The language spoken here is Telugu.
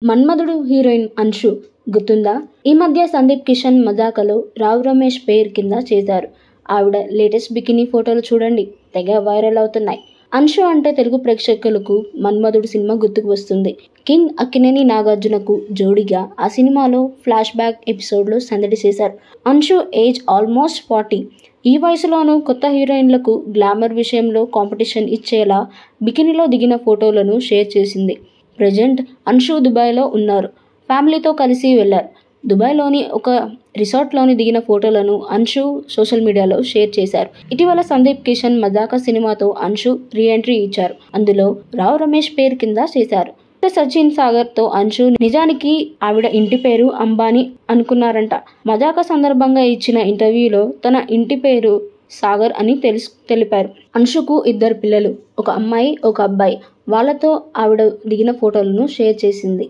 మన్మధుడు హీరోయిన్ అంశు గుర్తుందా? ఈ మధ్య సందీప్ కిషన్ మజాకలో రావు రమేష్ పేరు కింద చేశారు. ఆవిడ లేటెస్ట్ బికినీ ఫోటోలు చూడండి, తెగ వైరల్ అవుతున్నాయి. అంశు అంటే తెలుగు ప్రేక్షకులకు మన్మధుడు సినిమా గుర్తుకు వస్తుంది. కింగ్ అక్కినేని నాగార్జునకు జోడీగా ఆ సినిమాలో ఫ్లాష్ బ్యాక్ ఎపిసోడ్లో సందడి చేశారు. Anshu age almost 40. ఈ వయసులోనూ కొత్త హీరోయిన్లకు గ్లామర్ విషయంలో కాంపిటీషన్ ఇచ్చేలా బికినీలో దిగిన ఫోటోలను షేర్ చేసింది. ప్రజెంట్ అంశు దుబాయ్లో ఉన్నారు. ఫ్యామిలీతో కలిసి వెళ్లారు. దుబాయ్లోని ఒక రిసార్ట్లోని దిగిన ఫోటోలను అంశు సోషల్ మీడియాలో షేర్ చేశారు. ఇటీవల సందీప్ కిషన్ మజాకా సినిమాతో అంశు రీ ఎంట్రీ ఇచ్చారు. అందులో రావు రమేష్ పేరు కింద చేశారు. సచిన్ సాగర్తో అంశు నిజానికి ఆవిడ ఇంటి పేరు అంబానీ అనుకున్నారంట. మజాకా సందర్భంగా ఇచ్చిన ఇంటర్వ్యూలో తన ఇంటి పేరు సాగర్ అని తెలిపారు. అంశుకు 2 పిల్లలు, ఒక అమ్మాయి, ఒక అబ్బాయి. వాళ్ళతో ఆవిడ దిగిన ఫోటోలను షేర్ చేసింది.